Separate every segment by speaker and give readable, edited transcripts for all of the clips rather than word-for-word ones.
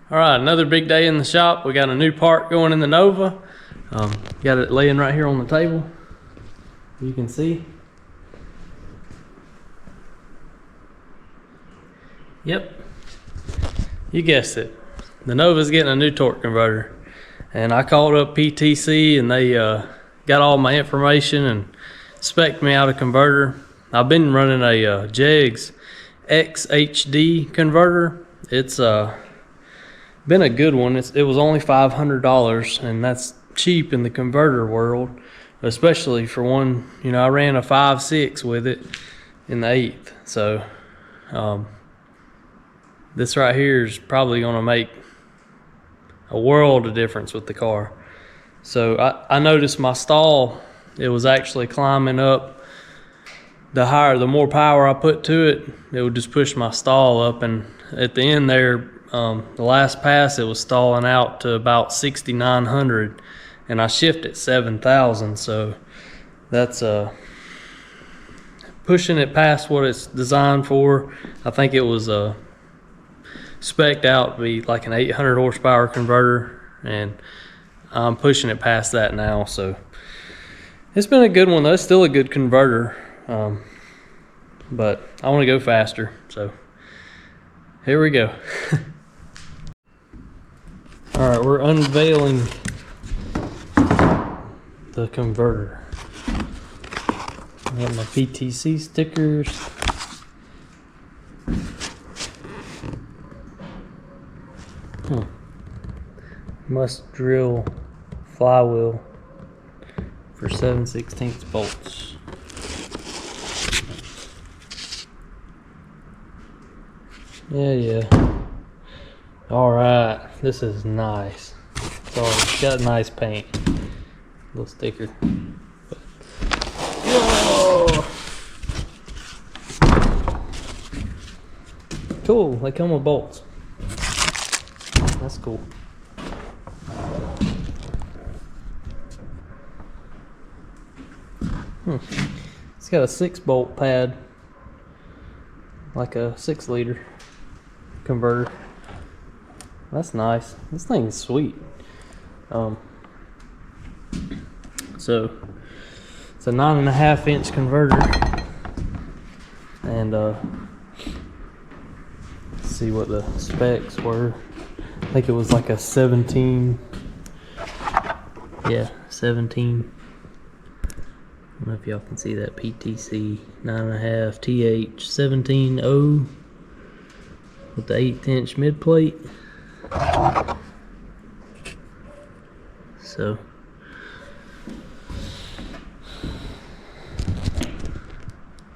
Speaker 1: All right, another big day in the shop. We got a new part going in the Nova. Got it laying right here on the table. You can see. Yep, you guessed it. The Nova's getting a new torque converter. And I called up PTC and they got all my information and spec'd me out a converter. I've been running a Jegs XHD converter. It's been a good one. It was only $500, and that's cheap in the converter world, especially for one. You know, I ran a 5.6 with it in the 8th, so this right here is probably going to make a world of difference with the car. So I noticed my stall, it was actually climbing up. The more power I put to it, it would just push my stall up, and at the end there, the last pass, it was stalling out to about 6,900, and I shifted 7,000, so that's pushing it past what it's designed for. I think it was spec'd out to be like an 800 horsepower converter, and I'm pushing it past that now, so it's been a good one though. It's still a good converter, but I want to go faster, so here we go. All right, we're unveiling the converter. I got my PTC stickers. Must drill flywheel for 7/16 bolts. Yeah. All right, this is nice. It's got nice paint. Little sticker. Whoa! Cool, they come with bolts. That's cool. It's got a 6-bolt pad, like a 6-liter converter. That's nice. This thing is sweet. So it's a 9.5-inch converter, and let's see what the specs were. I think it was like a 17. Yeah, 17. I don't know if y'all can see that. PTC 9.5 TH 17.0 with the 1/8-inch mid plate. So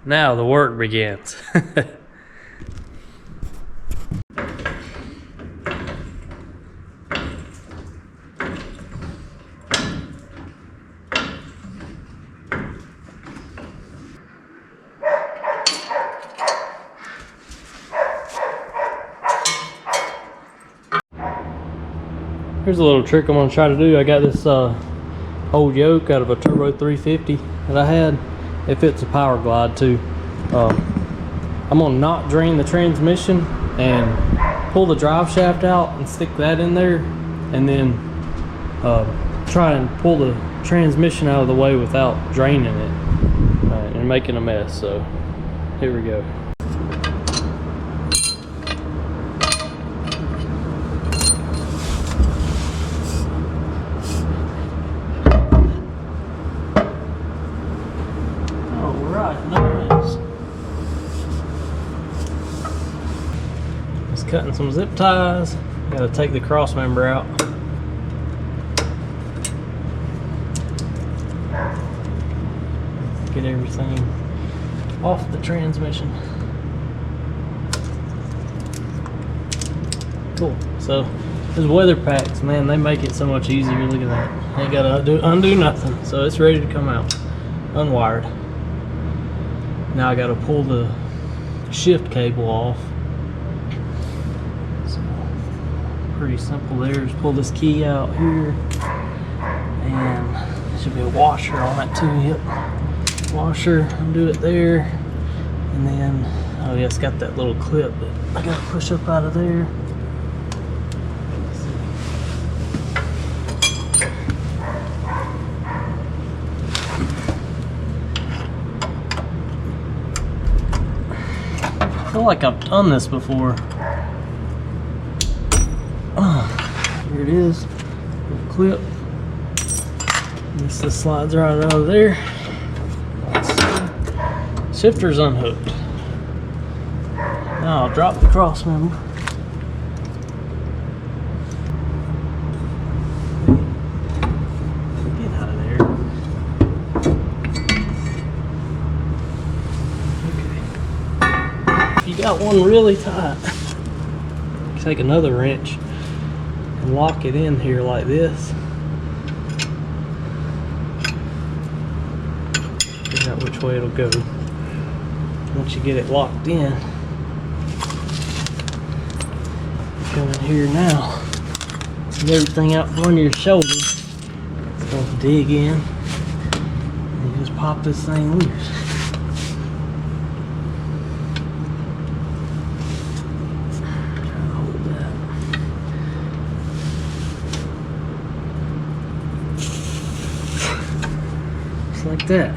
Speaker 1: now the work begins. Here's a little trick I'm going to try to do. I got this old yoke out of a Turbo 350 that I had. It fits a Power Glide too. I'm going to not drain the transmission and pull the drive shaft out and stick that in there, and then try and pull the transmission out of the way without draining it and making a mess. So here we go. Nice. Just cutting some zip ties. Got to take the cross member out. Get everything off the transmission. Cool. So those weather packs, man, they make it so much easier. Look at that. Ain't got to undo nothing. So it's ready to come out unwired. Now I got to pull the shift cable off. So pretty simple there. Just pull this key out here, and there should be a washer on that too. Yep, washer. Undo it there, and then oh yeah, it's got that little clip that I got to push up out of there. feel like I've done this before. Here it is. Little clip. This slides right out of there. Shifter's unhooked. Now I'll drop the cross member. Get out of there. Okay. If you got one really tight, take another wrench and lock it in here like this. Figure out which way it'll go. Once you get it locked in, come in here now. Get everything out from under your shoulder. It's going to dig in. And you just pop this thing loose. Try to hold that. Just like that.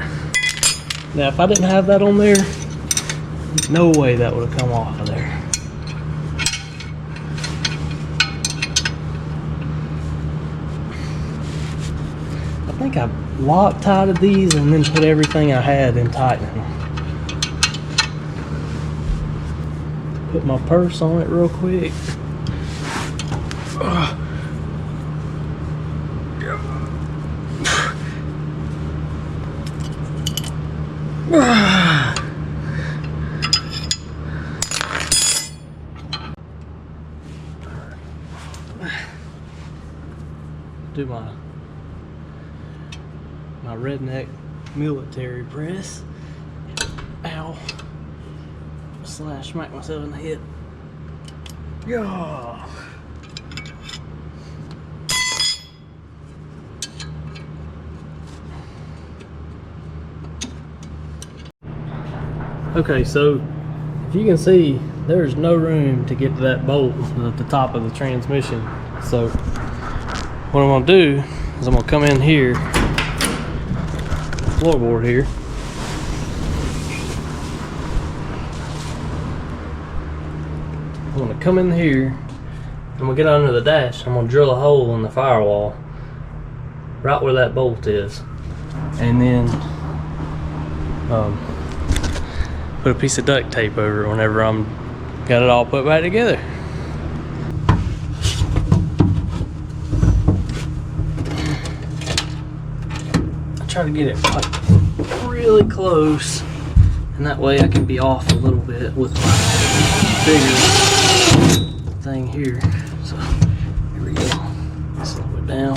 Speaker 1: Now, if I didn't have that on there, there's no way that would have come off of there. I think I Loctited these and then put everything I had in tightening them. Put my purse on it real quick. Do my redneck military press. Ow. Slash smack myself in the head. Yeah. Okay, so if you can see, there's no room to get to that bolt at the top of the transmission. So what I'm gonna do is I'm gonna come in here, floorboard here. I'm gonna come in here, I'm gonna get under the dash, I'm gonna drill a hole in the firewall right where that bolt is, and then put a piece of duct tape over it whenever I'm got it all put back together. I try to get it like really close, and that way I can be off a little bit with my bigger thing here. So here we go. Slow it down.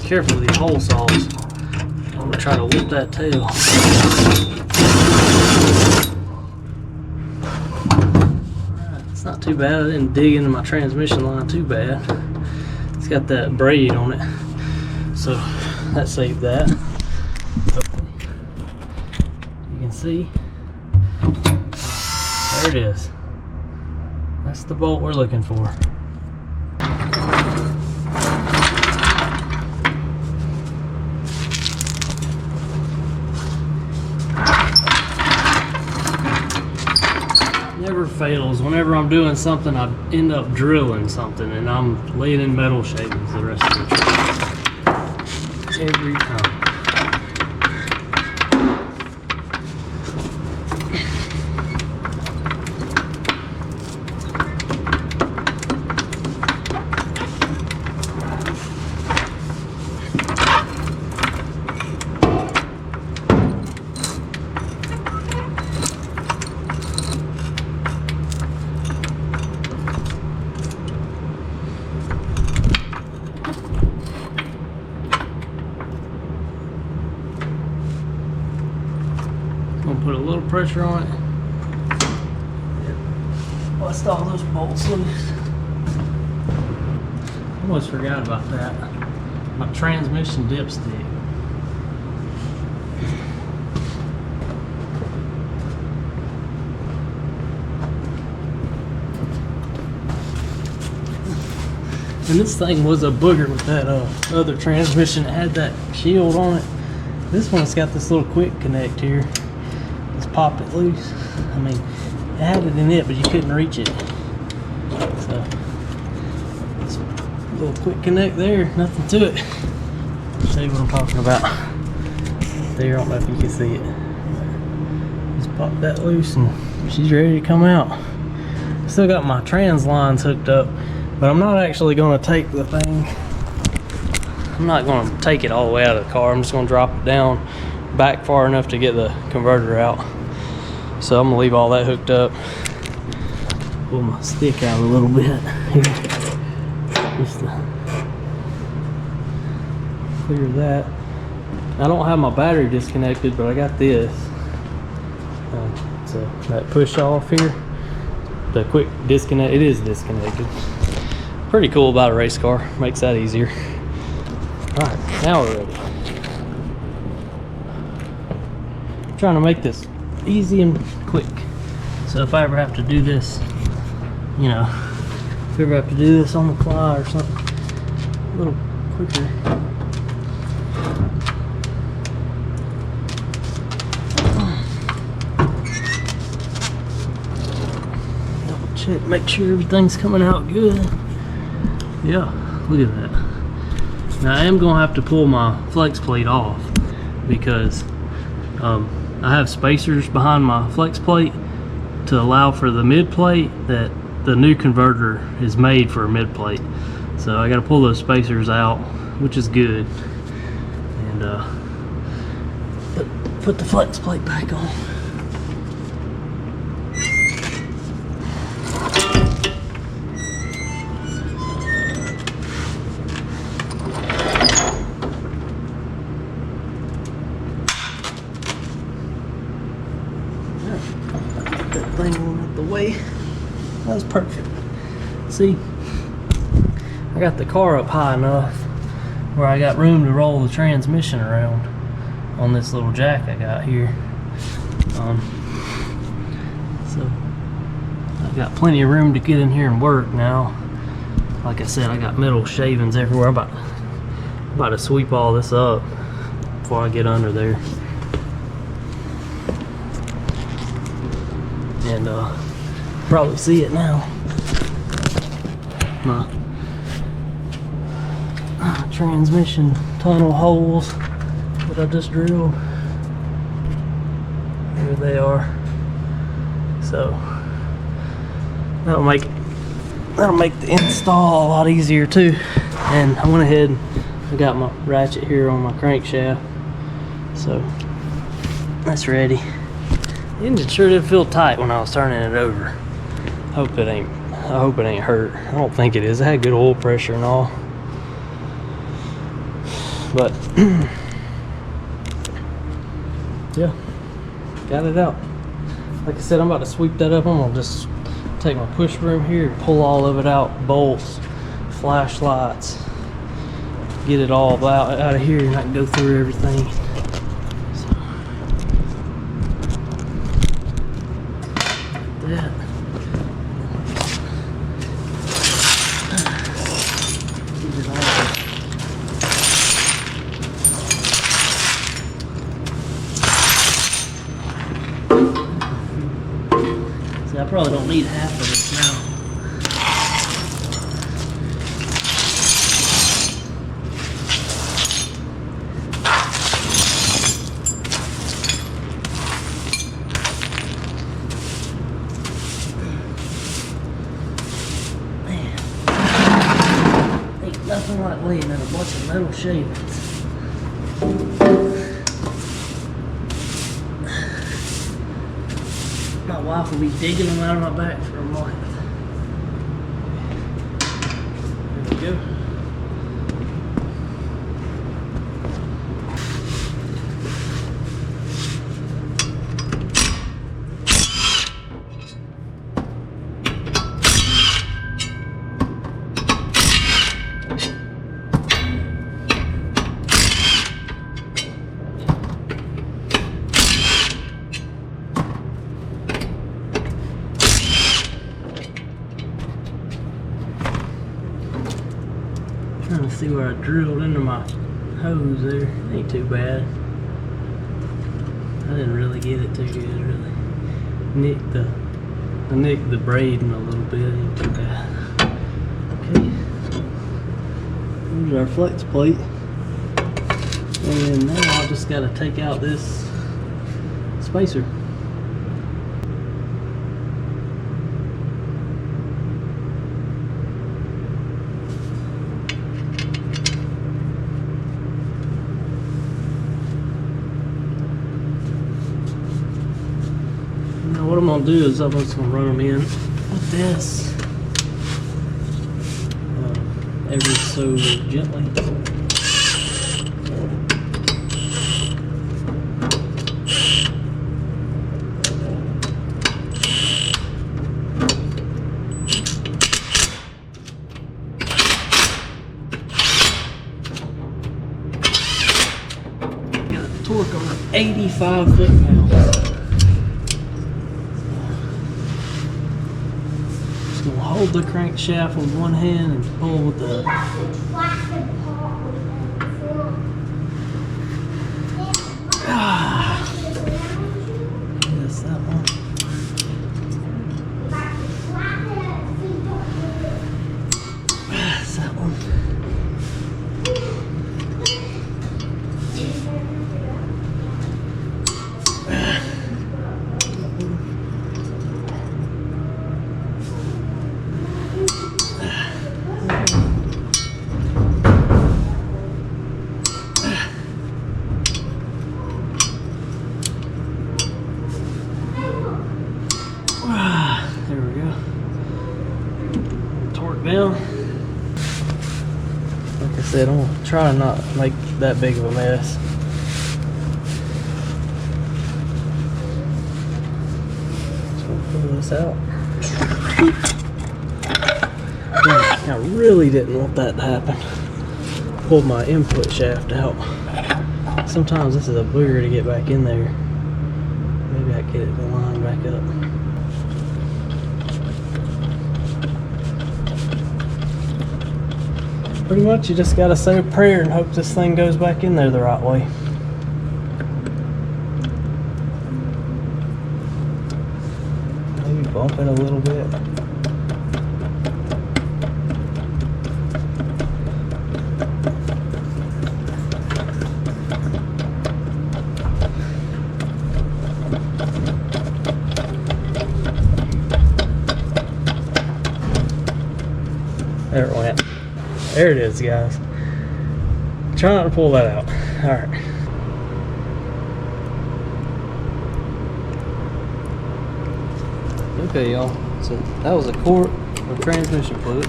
Speaker 1: Careful with these hole saws. I'm gonna try to whip that tail. Alright, it's not too bad. I didn't dig into my transmission line too bad. It's got that braid on it, so that saved that. You can see, there it is. That's the bolt we're looking for. Never fails. Whenever I'm doing something, I end up drilling something, and I'm laying in metal shavings the rest of the trip. Every time. Gonna put a little pressure on it. Bust all those bolts loose. Almost forgot about that. My transmission dipstick. And this thing was a booger with that other transmission that had that shield on it. This one's got this little quick connect here. Just pop it loose. I mean, it had it in it, but you couldn't reach it. So, this little quick connect there, nothing to it. I'll show you what I'm talking about. There, I don't know if you can see it. Just pop that loose and she's ready to come out. Still got my trans lines hooked up, but I'm not actually going to take the thing. I'm not going to take it all the way out of the car. I'm just going to drop it down back far enough to get the converter out. So I'm going to leave all that hooked up. Pull my stick out a little bit here, just to clear that. I don't have my battery disconnected, but I got this. So that push off here, the quick disconnect, it is disconnected. Pretty cool about a race car, makes that easier. Alright, now we're ready. I'm trying to make this easy and quick. So if I ever have to do this, you know, if I ever have to do this on the fly or something, a little quicker. Check, make sure everything's coming out good. Yeah, look at that. Now I am gonna have to pull my flex plate off because I have spacers behind my flex plate to allow for the mid plate that the new converter is made for a mid plate. So I gotta pull those spacers out, which is good, and put the flex plate back on. Thing went out the way. That was perfect. See, I got the car up high enough where I got room to roll the transmission around on this little jack I got here. So I've got plenty of room to get in here and work now. Like I said, I got metal shavings everywhere. I'm about to sweep all this up before I get under there. And probably see it now. My transmission tunnel holes that I just drilled. There they are. So that'll make the install a lot easier too. And I went ahead and I got my ratchet here on my crankshaft. So that's ready. The engine sure did feel tight when I was turning it over. I hope it ain't hurt. I don't think it is. It had good oil pressure and all. But yeah, got it out. Like I said, I'm about to sweep that up. I'm gonna just take my push broom here and pull all of it out. Bolts, flashlights, get it all out of here, and I can go through everything. That. See, I probably don't need half of this now. Nothing like laying in a bunch of metal shavings. My wife will be digging them out of my back for a month. There we go. Trying to see where I drilled into my hose there. Ain't too bad. I didn't really get it too good, really. I nicked the braiding a little bit, ain't too bad. Okay. Here's our flex plate. And now I just gotta take out this spacer. What I'm gonna do is I'm just gonna run them in with this ever so gently. Got a torque on 85 foot-pounds. Hold the crankshaft with one hand and pull with the yes, that one. That's that one. There we go. Torque down. Like I said, I'm gonna try to not make that big of a mess. So we'll pull this out. I really didn't want that to happen. Pulled my input shaft out. Sometimes this is a booger to get back in there. Maybe I can get it to line back up. Pretty much you just gotta say a prayer and hope this thing goes back in there the right way. Maybe bump it a little bit. There it went. There it is, guys. Try not to pull that out. Alright. Okay, y'all. So that was a quart of transmission fluid.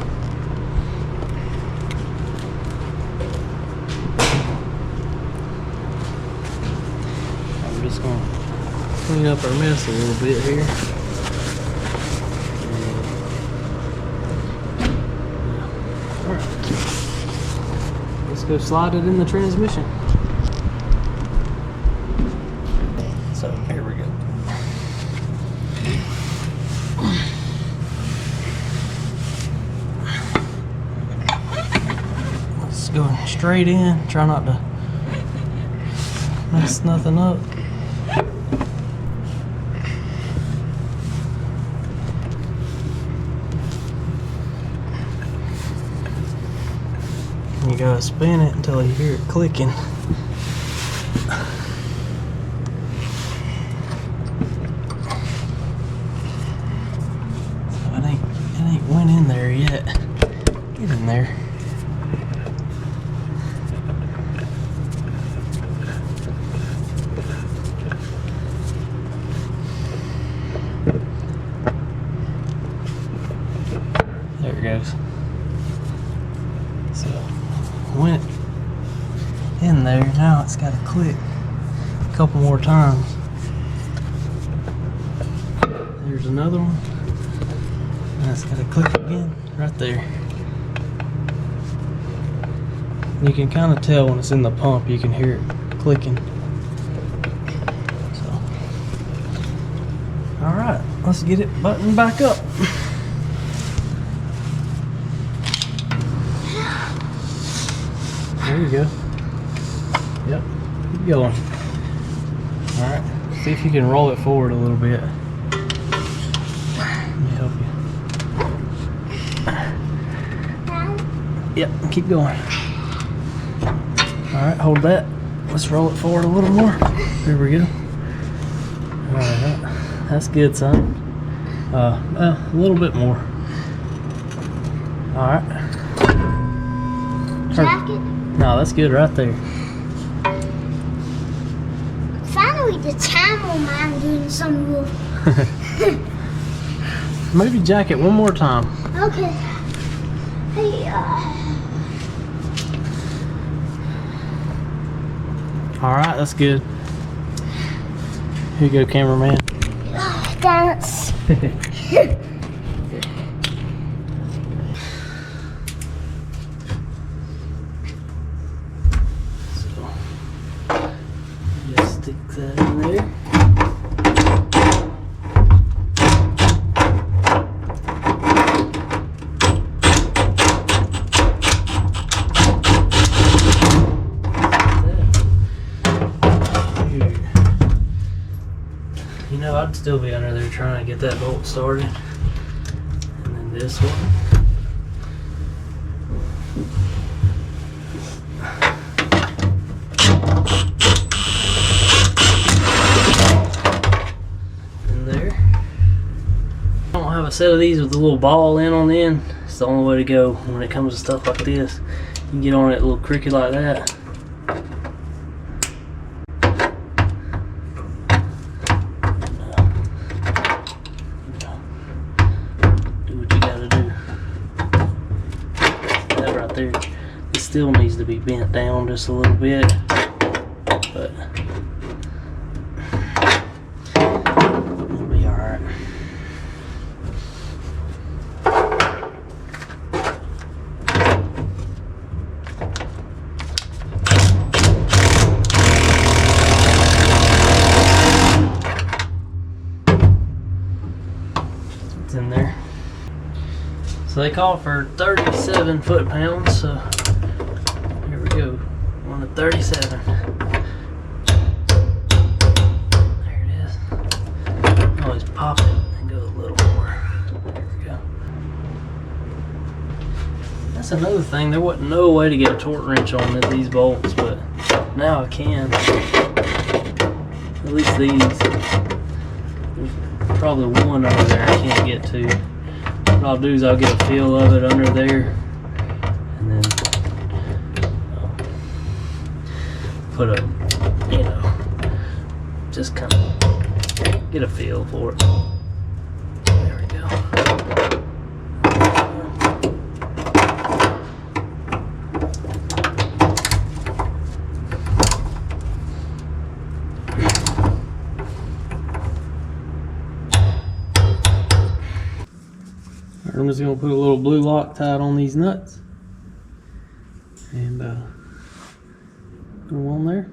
Speaker 1: I'm just going to clean up our mess a little bit here. Go slide it in the transmission. So here we go. It's going straight in. Try not to mess nothing up. You gotta spin it until you hear it clicking. So it ain't went in there yet. Get in there. There it goes. So went in there, now it's got to click a couple more times. There's another one. Now it's got to click again right there. You can kind of tell when it's in the pump, you can hear it clicking. So, alright, let's get it buttoned back up. There you go. Yep, keep going. Alright, see if you can roll it forward a little bit. Let me help you. Yep, keep going. Alright, hold that. Let's roll it forward a little more. There we go. Alright, that's good, son. Well, a little bit more. Alright.
Speaker 2: Jacket?
Speaker 1: No, that's good right there.
Speaker 2: Finally, the camel man doing some wolf.
Speaker 1: Maybe jack it one more time.
Speaker 2: Okay. Hey,
Speaker 1: Alright, that's good. Here you go, cameraman.
Speaker 2: dance.
Speaker 1: So, just stick that in there. You know, I'd still be under there trying to get that bolt started. And then this one. In there. I don't have a set of these with a little ball in on the end. It's the only way to go when it comes to stuff like this. You can get on it a little cricket like that. It still needs to be bent down just a little bit, but it'll be alright. It's in there. So they call for 37 foot-pounds, so here we go, 1 to 37. There it is. Always pop it and go a little more. There we go. That's another thing, there wasn't no way to get a torque wrench on these bolts, but now I can. At least these. There's probably one over there I can't get to. What I'll do is I'll get a feel of it under there and then put a, you know, just kind of get a feel for it. There we go. I'm just going to put a little blue Loctite on these nuts and put them on there.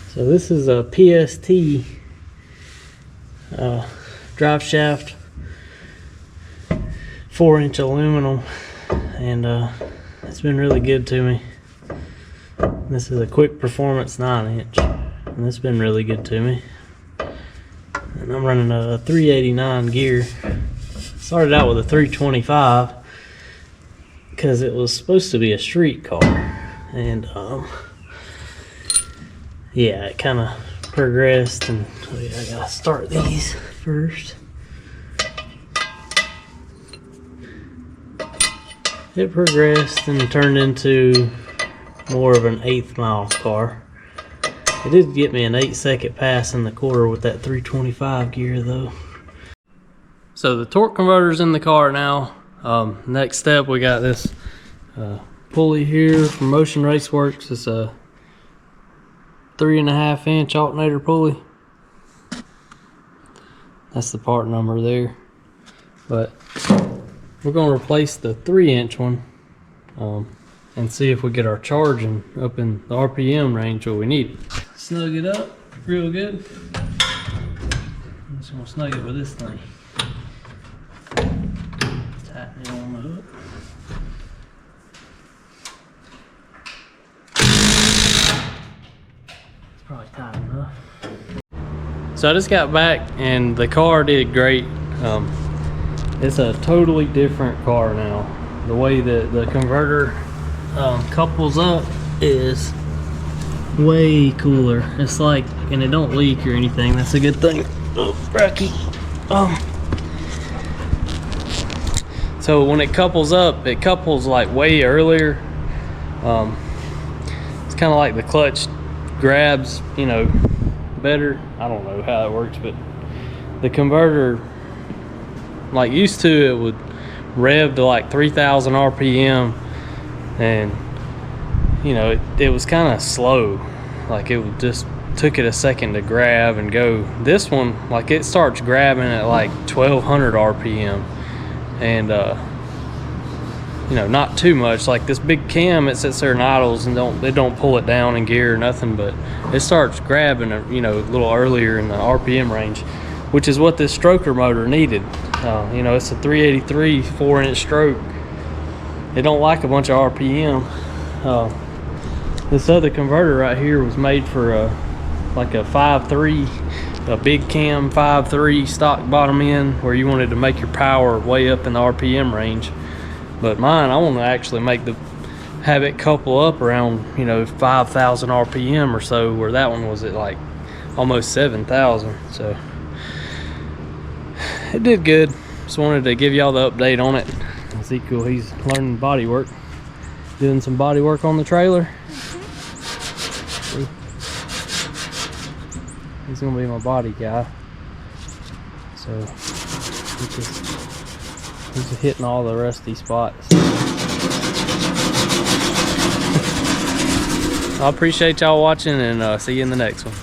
Speaker 1: So this is a PST drive shaft, 4-inch aluminum, and it's been really good to me. This is a quick performance 9-inch, and it's been really good to me. And I'm running a 389 gear. Started out with a 325 because it was supposed to be a street car, and yeah, it kind of progressed, and I gotta start these first. it progressed and turned into more of an 1/8 mile car. It did get me an 8-second pass in the quarter with that 325 gear though. So the torque converter's in the car now. Next step, we got this pulley here from Motion Raceworks. It's a 3.5 inch alternator pulley. That's the part number there. But we're going to replace the 3-inch one and see if we get our charging up in the RPM range what we need. Snug it up real good. I'm just going to snug it with this thing. Tighten it on the hook. It's probably tight enough. So I just got back and the car did great. It's a totally different car now. The way that the converter couples up is way cooler. It's like, and it don't leak or anything. That's a good thing. Oh, Rocky. So when it couples up, it couples like way earlier. It's kind of like the clutch grabs, you know, better. I don't know how it works, but the converter, like used to, it would rev to like 3,000 RPM, and you know it was kind of slow. Like it would just took it a second to grab and go. This one, like it starts grabbing at like 1,200 RPM, and you know, not too much. Like this big cam, it sits there and idles and don't pull it down in gear or nothing, but it starts grabbing, you know, a little earlier in the RPM range, which is what this stroker motor needed. You know, it's a 383 4-inch stroke. It don't like a bunch of RPM. This other converter right here was made for like a 5.3, a big cam 5.3 stock bottom end, where you wanted to make your power way up in the RPM range. But mine, I want to actually have it couple up around, you know, 5,000 RPM or so, where that one was at like almost 7,000. So it did good. Just wanted to give y'all the update on it. Ezekiel, he's learning body work, doing some body work on the trailer. He's gonna be my body guy. So he's just hitting all the rusty spots. I appreciate y'all watching, and see you in the next one.